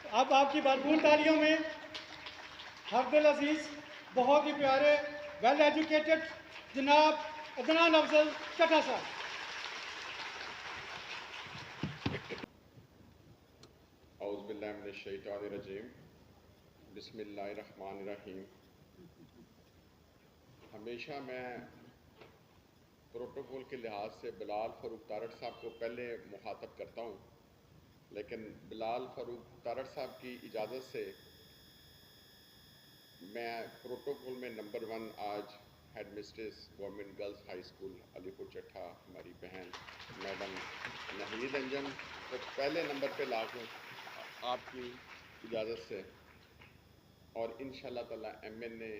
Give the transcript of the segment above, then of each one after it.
اب آپ کی بھرپور تالیوں میں حفظ العزیز بہت ہی پیارے ویل ایجوکیٹڈ جناب عدنان افضل چٹھا صاحب. اعوذ باللہ من الشیطان الرجیم. بسم اللہ الرحمن الرحیم. ہمیشہ میں پروٹوکول کے لحاظ سے بلال فاروق تارڑ صاحب کو پہلے مخاطب کرتا ہوں، لیکن بلال فاروق تارڑ صاحب کی اجازت سے میں پروٹوکول میں نمبر 1 آج head mistress government girls high school Alipur Chattha ہماری بہن میڈم نہید انجم کو پہلے نمبر پہ لا کے آپ کی اجازت سے، اور انشاءاللہ تعالی ایم این اے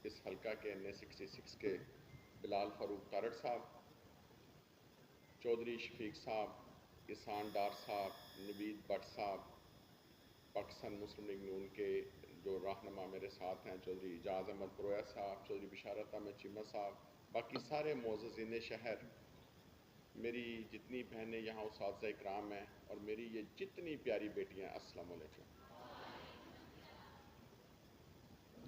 اس حلقہ کے این اے 66 کے بلال فاروق تارڑ صاحب، چودھری شفیق صاحب، احسان ڈار صاحب، نوید بٹ صاحب، پاکستان مسلم لیگ نون کے جو رہنما میرے ساتھ ہیں، چودھری اعجاز احمد پرویا صاحب، چودھری بشارت احمد چیمہ صاحب، باقی سارے معززین شہر، میری جتنی بہنیں یہاں اساتذہ اکرام ہیں، اور میری یہ جتنی پیاری بیٹیاں، السلام علیکم.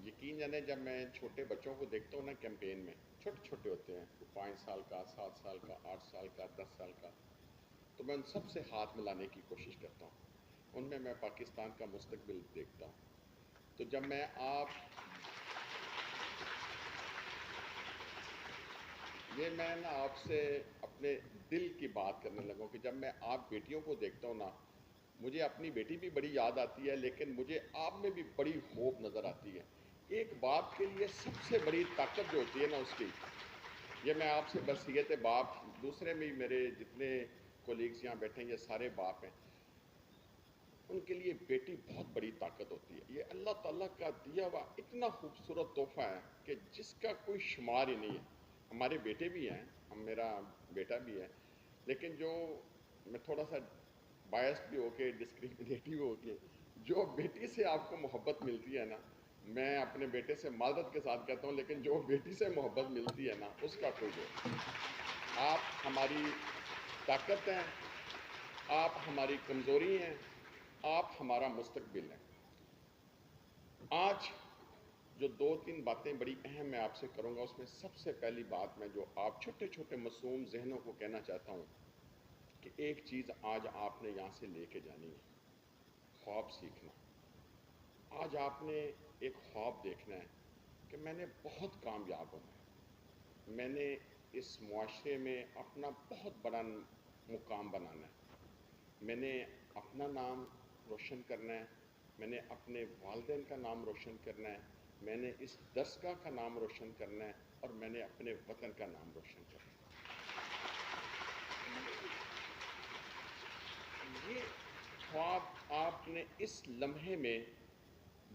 یقین جانے جب میں چھوٹے بچوں کو دیکھتا ہوں نا کیمپین میں، چھوٹے چھوٹے ہوتے ہیں، 5 سال کا، 7 سال کا، 8 سال کا، 10 سال کا، تو میں ان سب سے ہاتھ ملانے کی کوشش کرتا ہوں. ان میں پاکستان کا مستقبل دیکھتا ہوں. تو جب میں آپ سے اپنے دل کی بات کرنے لگا ہوں کہ جب میں آپ بیٹیوں کو دیکھتا ہوں نا، مجھے اپنی بیٹی بھی بڑی یاد آتی ہے، لیکن مجھے آپ میں بھی بڑی ہوپ نظر آتی ہے. ایک باپ کے لیے سب سے بڑی طاقت جو ہوتی ہے نا اس کی، یہ میں آپ سے وصیت باپ، دوسرے بھی میرے جتنے کولیگز یہاں بیٹھے ہیں یہ سارے باپ ہیں، ان کے لیے بیٹی بہت بڑی طاقت ہوتی ہے. یہ اللہ تعالیٰ کا دیا ہوا اتنا خوبصورت تحفہ ہے کہ جس کا کوئی شمار ہی نہیں ہے. ہمارے بیٹے بھی ہیں، میرا بیٹا بھی ہے، لیکن جو میں تھوڑا سا بائس بھی ہو کے، ڈسکریمنیٹو ہو کے، جو بیٹی سے آپ کو محبت ملتی ہے نا، میں اپنے بیٹے سے معذرت کے ساتھ کہتا ہوں، لیکن جو بیٹی سے محبت ملتی ہے نا اس کا کوئی جو، آپ ہماری طاقت ہیں، آپ ہماری کمزوری ہیں، آپ ہمارا مستقبل ہیں. آج جو 2-3 باتیں بڑی اہم میں آپ سے کروں گا، اس میں سب سے پہلی بات میں جو آپ چھوٹے چھوٹے معصوم ذہنوں کو کہنا چاہتا ہوں کہ ایک چیز آج آپ نے یہاں سے لے کے جانی ہے، خواب سیکھنا. آج آپ نے ایک خواب دیکھنا ہے کہ میں نے بہت کامیاب ہونا ہے، میں نے اس معاشرے میں اپنا بہت بڑا مقام بنانا ہے، میں نے اپنا نام روشن کرنا ہے، میں نے اپنے والدین کا نام روشن کرنا ہے، میں نے اس درسگاہ کا نام روشن کرنا ہے، اور میں نے اپنے وطن کا نام روشن کرنا ہے. یہ خواب آپ نے اس لمحے میں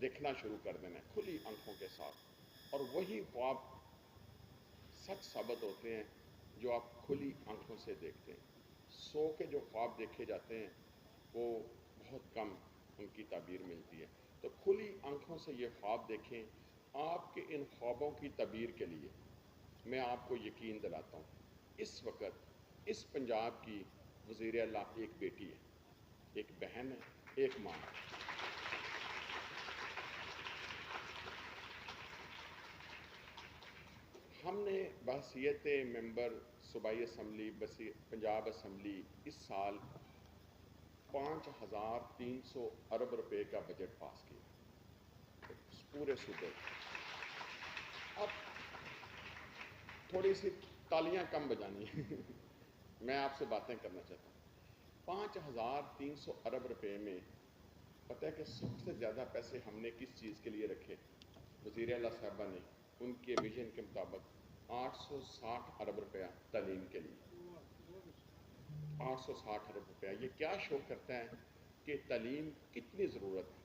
دیکھنا شروع کر دینا ہے کھلی آنکھوں کے ساتھ، اور وہی خواب سچ ثابت ہوتے ہیں جو آپ کھلی آنکھوں سے دیکھتے ہیں. سو کے جو خواب دیکھے جاتے ہیں وہ بہت کم ان کی تعبیر ملتی ہے. تو کھلی آنکھوں سے یہ خواب دیکھیں. آپ کے ان خوابوں کی تعبیر کے لیے میں آپ کو یقین دلاتا ہوں، اس وقت اس پنجاب کی وزیر اعلیٰ ایک بیٹی ہے، ایک بہن ہے، ایک ماں ہے. ہم نے بحیثیت ممبر صوبائی اسمبلی پنجاب اسمبلی اس سال 5,300 ارب روپے کا بجٹ پاس کیا پورے صوبے. اب تھوڑی سی تالیاں کم بجانی ہیں میں آپ سے باتیں کرنا چاہتا ہوں. 5,300 ارب روپے میں پتہ ہے کہ سب سے زیادہ پیسے ہم نے کس چیز کے لیے رکھے؟ وزیر اعلیٰ صاحبہ نے ان کے ویژن کے مطابق 860 ارب روپیہ تعلیم کے لیے. 860 ارب روپیہ. یہ کیا شو کرتا ہے کہ تعلیم کتنی ضرورت ہے.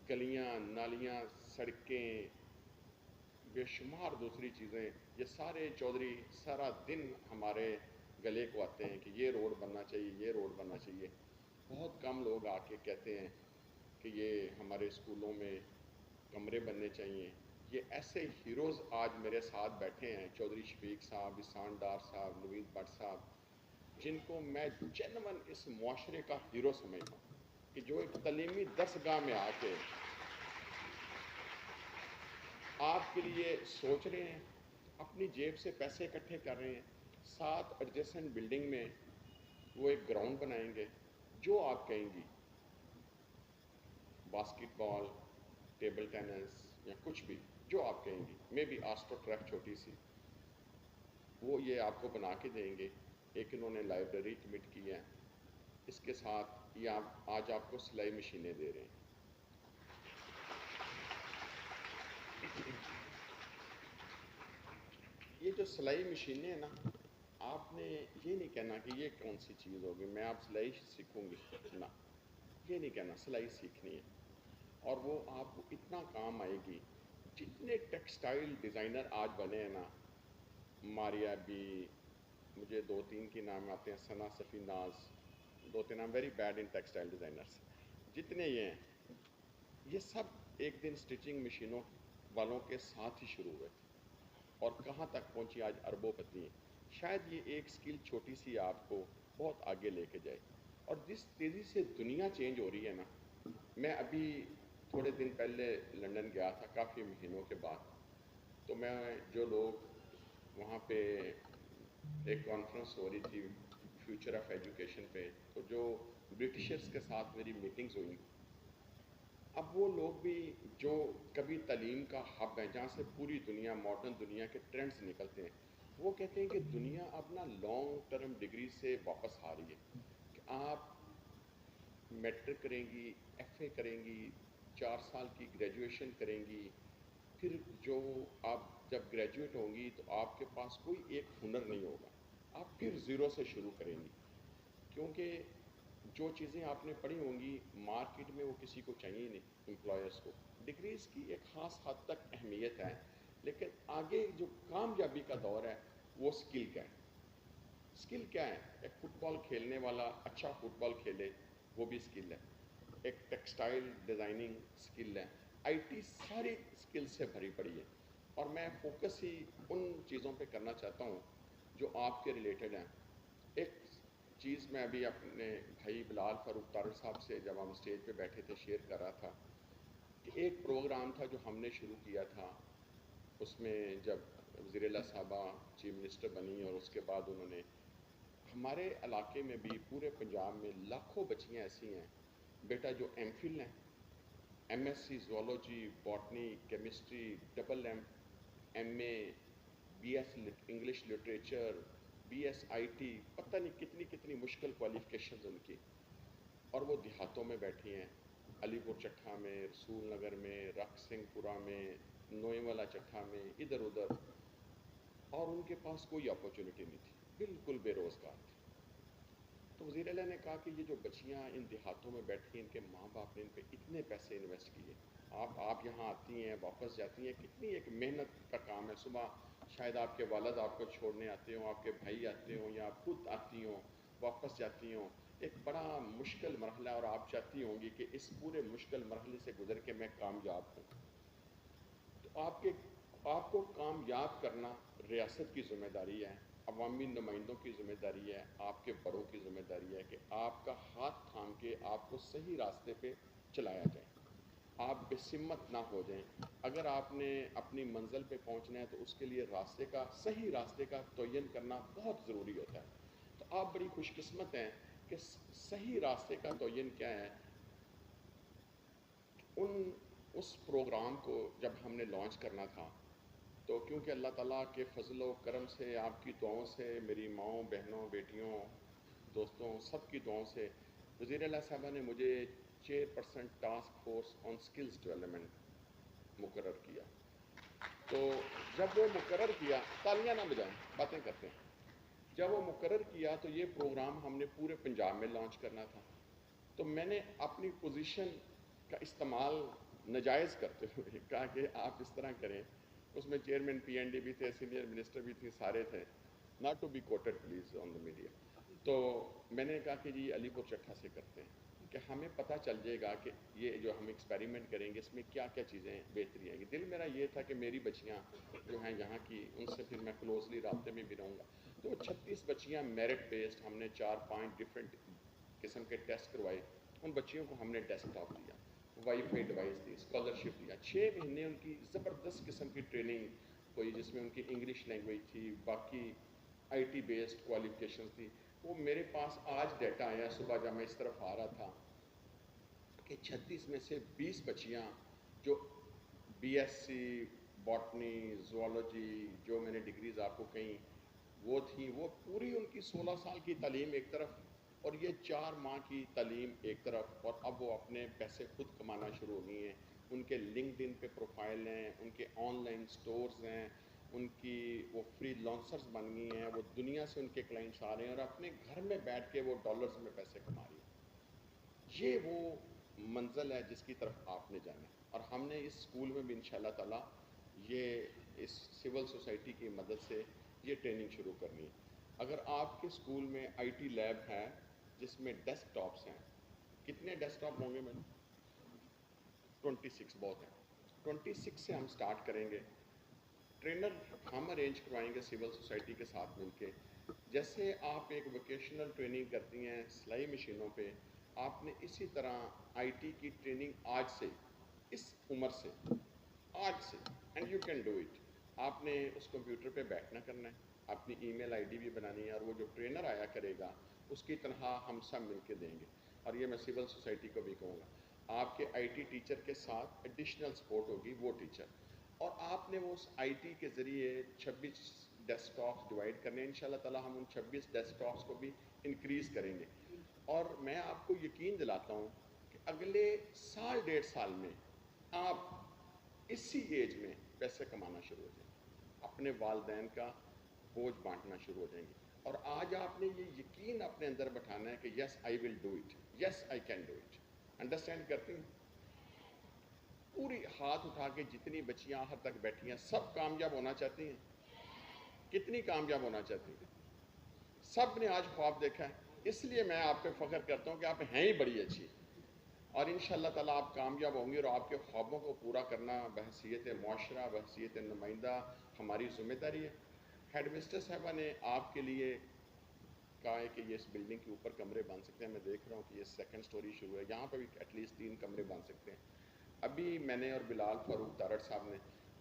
گلیاں، نالیاں، سڑکیں، بے شمار دوسری چیزیں، یہ سارے چودھری سارا دن ہمارے گلے کو آتے ہیں کہ یہ روڈ بننا چاہیے، یہ روڈ بننا چاہیے. بہت کم لوگ آ کے کہتے ہیں کہ یہ ہمارے اسکولوں میں کمرے بننے چاہیے. یہ ایسے ہیروز آج میرے ساتھ بیٹھے ہیں، چودھری شفیق صاحب، احسان ڈار صاحب، نوید بٹ صاحب، جن کو میں جینون اس معاشرے کا ہیرو سمجھتا ہوں کہ کہ جو ایک تعلیمی درسگاہ میں آ کے آپ کے لیے سوچ رہے ہیں، اپنی جیب سے پیسے اکٹھے کر رہے ہیں، 7 ایڈجسٹنٹ بلڈنگ میں وہ ایک گراؤنڈ بنائیں گے، جو آپ کہیں گی، باسکٹ بال، ٹیبل ٹینس یا کچھ بھی جو آپ کہیں گی، میں بھی آسٹرو ٹریک چھوٹی سی، وہ یہ آپ کو بنا کے دیں گے۔ ایک انہوں نے لائبریری کمٹ کی ہے، اس کے ساتھ یہ آج آپ کو سلائی مشینیں دے رہے ہیں۔ یہ جو سلائی مشینیں ہیں نا، آپ نے یہ نہیں کہنا کہ یہ کون سی چیز ہوگی، میں آپ سلائی سیکھوں گی، نہ، یہ نہیں کہنا، سلائی سیکھنی ہے، اور وہ آپ کو اتنا کام آئے گی۔ جتنے ٹیکسٹائل ڈیزائنر آج بنے ہیں نا، ماریا بی، مجھے 2-3 کے نام آتے ہیں، ثنا صفی ناز، 2-3 نام، very bad in textile designers, جتنے یہ ہیں، یہ سب ایک دن سٹچنگ مشینوں والوں کے ساتھ ہی شروع ہوئے تھے، اور کہاں تک پہنچی آج اربوں پتی ہیں۔ شاید یہ ایک سکل چھوٹی سی آپ کو بہت آگے لے کے جائے، اور جس تیزی سے دنیا چینج ہو رہی ہے نا، میں ابھی تھوڑے دن پہلے لنڈن گیا تھا کافی مہینوں کے بعد، تو میں جو لوگ وہاں پہ ایک کانفرنس ہو رہی تھی فیوچر آف ایجوکیشن پہ، تو جو برٹشرز کے ساتھ میری میٹنگز ہوئیں، اب وہ لوگ بھی جو کبھی تعلیم کا ہب ہے، جہاں سے پوری دنیا، ماڈرن دنیا کے ٹرینڈز نکلتے ہیں، وہ کہتے ہیں کہ دنیا اب نا لانگ ٹرم ڈگری سے واپس آ رہی ہے، کہ آپ میٹرک کریں گی، ایف اے کریں گی، 4 سال کی گریجویشن کریں گی، پھر جو آپ جب گریجویٹ ہوں گی تو آپ کے پاس کوئی ایک ہنر نہیں ہوگا، آپ پھر زیرو سے شروع کریں گی، کیونکہ جو چیزیں آپ نے پڑھی ہوں گی مارکیٹ میں وہ کسی کو چاہیے نہیں، امپلائرس کو۔ ڈگریز کی ایک خاص حد تک اہمیت ہے، لیکن آگے جو کامیابی کا دور ہے وہ سکل کا ہے۔ سکل کیا ہے؟ ایک فٹ بال کھیلنے والا اچھا فٹ بال کھیلے، وہ بھی سکل ہے۔ ایک ٹیکسٹائل ڈیزائننگ سکل ہے، آئی ٹی ساری سکل سے بھری پڑی ہے، اور میں فوکس ہی ان چیزوں پہ کرنا چاہتا ہوں جو آپ کے ریلیٹڈ ہیں۔ ایک چیز میں ابھی اپنے بھائی بلال فاروق طارق صاحب سے جب ہم اسٹیج پہ بیٹھے تھے شیئر کر رہا تھا کہ ایک پروگرام تھا جو ہم نے شروع کیا تھا، اس میں جب وزیر اللہ صاحبہ چیف منسٹر بنی، اور اس کے بعد انہوں نے ہمارے علاقے میں بھی پورے پنجاب میں لاکھوں بچیاں ایسی ہیں بیٹا جو ایم فل ہیں، M S C zoology, botany, chemistry, double M A, B S English literature, B S I T, پتہ نہیں کتنی کتنی مشکل کوالیفیکیشنز ان کی، اور وہ دیہاتوں میں بیٹھی ہیں، علی پور چٹھا میں، رسول نگر میں، رکھ سنگھ پورہ میں، نوئیں والا چٹھا میں، ادھر ادھر، اور ان کے پاس کوئی اپرچونٹی نہیں تھی، بالکل بے روزگار تھی۔ تو وزیر اعلیٰ نے کہا کہ یہ جو بچیاں ان دیہاتوں میں بیٹھی ہیں، ان کے ماں باپ نے ان پہ اتنے پیسے انویسٹ کیے، آپ یہاں آتی ہیں، واپس جاتی ہیں، کتنی ایک محنت کا کام ہے، صبح شاید آپ کے والد آپ کو چھوڑنے آتے ہوں، آپ کے بھائی آتے ہوں، یا آپ خود آتی ہوں، واپس جاتی ہوں، ایک بڑا مشکل مرحلہ ہے، اور آپ چاہتی ہوں گی کہ اس پورے مشکل مرحلے سے گزر کے میں کامیاب ہوں۔ تو آپ کو کامیاب کرنا ریاست کی ذمہ داری ہے، عوامی نمائندوں کی ذمہ داری ہے، آپ کے بڑوں کی ذمہ داری ہے کہ آپ کا ہاتھ تھام کے آپ کو صحیح راستے پہ چلایا جائے، آپ بے سمت نہ ہو جائیں۔ اگر آپ نے اپنی منزل پہ پہنچنا ہے تو اس کے لیے صحیح راستے کا تعین کرنا بہت ضروری ہوتا ہے۔ تو آپ بڑی خوش قسمت ہیں کہ صحیح راستے کا تعین کیا ہے۔ اس پروگرام کو جب ہم نے لانچ کرنا تھا، تو کیونکہ اللہ تعالیٰ کے فضل و کرم سے، آپ کی دعاؤں سے، میری ماؤں، بہنوں، بیٹیوں، دوستوں، سب کی دعاؤں سے وزیر اعلیٰ صاحبہ نے مجھے chairperson task force on skills development مقرر کیا۔ تو جب وہ مقرر کیا، تالیاں نہ بجائیں، باتیں کرتے ہیں، جب وہ مقرر کیا تو یہ پروگرام ہم نے پورے پنجاب میں لانچ کرنا تھا، تو میں نے اپنی پوزیشن کا استعمال ناجائز کرتے ہوئے کہا کہ آپ اس طرح کریں، اس میں چیئرمین پی این ڈی بھی تھے، سینئر منسٹر بھی تھے، سارے تھے، not to be quoted please on the media. تو میں نے کہا کہ جی علی پور چٹھا سے کرتے ہیں، کہ ہمیں پتہ چل جائے گا کہ یہ جو ہم ایکسپیریمنٹ کریں گے اس میں کیا کیا چیزیں بہتری آئیں گی۔ دل میرا یہ تھا کہ میری بچیاں جو ہیں یہاں کی، ان سے پھر میں کلوزلی رابطے میں بھی رہوں گا۔ تو 36 بچیاں میرٹ بیسڈ، ہم نے 4-5 ڈفرینٹ قسم کے ٹیسٹ کروائے، ان بچیوں کو ہم نے ڈیسک ٹاپ دیا, وائی فائی ڈیوائس دی, اسکالرشپ دیا. 6 مہینے ان کی زبردست قسم کی ٹریننگ ہوئی جس میں ان کی انگلش لینگویج تھی, باقی آئی ٹی بیسڈ کوالیفکیشنز تھی. وہ میرے پاس آج ڈیٹا آیا صبح جب میں اس طرف آ رہا تھا کہ 36 میں سے 20 بچیاں جو B S C botany zoology جو میں نے ڈگریز آپ کو کہیں وہ تھیں, وہ پوری ان کی 16 سال کی تعلیم ایک طرف اور یہ 4 ماہ کی تعلیم ایک طرف, اور اب وہ اپنے پیسے خود کمانا شروع ہو گئی ہیں. ان کے لنکڈ ان پہ پروفائل ہیں, ان کے آن لائن سٹورز ہیں, ان کی وہ فری لانسرز بن گئی ہیں, وہ دنیا سے ان کے کلائنٹس آ رہے ہیں اور اپنے گھر میں بیٹھ کے وہ ڈالرز میں پیسے کما رہی ہیں. یہ وہ منزل ہے جس کی طرف آپ نے جانا ہے, اور ہم نے اس اسکول میں بھی انشاءاللہ تعالیٰ یہ اس سول سوسائٹی کی مدد سے یہ ٹریننگ شروع کرنی ہے. اگر آپ کے اسکول میں آئی ٹی لیب ہے جس میں ڈیسک ٹاپس ہیں, کتنے ڈیسک ٹاپ ہوں گے میں 26 بہت ہیں. 26 سے ہم سٹارٹ کریں گے. ٹرینر ہم ارینج کروائیں گے سول سوسائٹی کے ساتھ مل کے. جیسے آپ ایک ووکیشنل ٹریننگ کرتی ہیں سلائی مشینوں پہ, آپ نے اسی طرح آئی ٹی کی ٹریننگ آج سے, اس عمر سے, آج سے, and you can do it. آپ نے اس کمپیوٹر پہ بیٹھنا کرنا ہے, اپنی ای میل آئی ڈی بھی بنانی ہے, اور وہ جو ٹرینر آیا کرے گا اس کی تنخواہ ہم سب مل کے دیں گے. اور یہ میں سول سوسائٹی کو بھی کہوں گا, آپ کے آئی ٹی ٹیچر کے ساتھ ایڈیشنل سپورٹ ہوگی وہ ٹیچر, اور آپ نے وہ اس آئی ٹی کے ذریعے 26 ڈیسک ٹاپس ڈیوائڈ کرنے ہیں. انشاءاللہ تعالیٰ ہم ان 26 ڈیسک ٹاپس کو بھی انکریز کریں گے. اور میں آپ کو یقین دلاتا ہوں کہ اگلے سال 1.5 سال میں آپ اسی ایج میں پیسے کمانا شروع ہو جائیں گے, اپنے والدین کا بوجھ بانٹنا شروع ہو جائیں گے. اور آج آپ نے یہ یقین اپنے اندر بٹھانا ہے کہ yes I will do it, yes I can do it. Understand کرتی ہیں؟ پوری ہاتھ اٹھا کے جتنی بچیاں ہر تک بیٹھی ہیں سب کامیاب ہونا چاہتی ہیں. کتنی کامیاب ہونا چاہتی ہیں؟ سب نے آج خواب دیکھا ہے. اس لیے میں آپ پہ فخر کرتا ہوں کہ آپ ہیں ہی بڑی اچھی, اور انشاءاللہ تعالیٰ آپ کامیاب ہوں گی, اور آپ کے خوابوں کو پورا کرنا بحیثیت معاشرہ, بحیثیت نمائندہ ہماری ذمہ داری ہے. ہیڈ مسٹر صاحبہ نے آپ کے لیے کہا ہے کہ یہ اس بلڈنگ کے اوپر کمرے بن سکتے ہیں. میں دیکھ رہا ہوں کہ یہ 2nd سٹوری شروع ہے, یہاں پہ بھی ایٹ لیسٹ 3 کمرے بن سکتے ہیں. ابھی میں نے اور بلال فاروق تارڑ صاحب نے,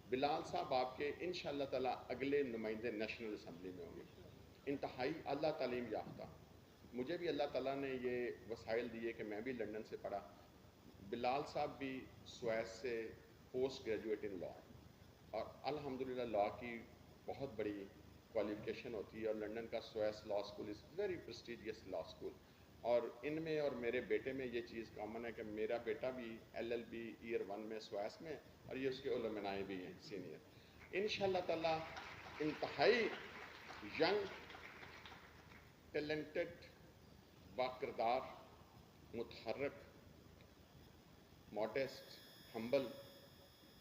بلال صاحب آپ کے انشاءاللہ تعالیٰ اگلے نمائندے نیشنل اسمبلی میں ہوں گے, انتہائی اعلیٰ تعلیم یافتہ. مجھے بھی اللہ تعالیٰ نے یہ وسائل دیے کہ میں بھی لندن سے پڑھا. بلال صاحب بھی سویس سے پوسٹ گریجویٹ ان لاء, اور الحمدللہ لاء کی بہت بڑی کوالیفکیشن ہوتی ہے, اور لندن کا Suez law school is very prestigious law school. اور ان میں اور میرے بیٹے میں یہ چیز کامن ہے کہ میرا بیٹا بھی LLB ایئر 1 میں سویس میں, اور یہ اس کے علماء بھی ہیں سینئر. انشاءاللہ تعالیٰ انتہائی ینگ, ٹیلنٹڈ, باکردار, متحرک, ماڈسٹ, ہمبل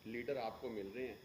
لیڈر آپ کو مل رہے ہیں.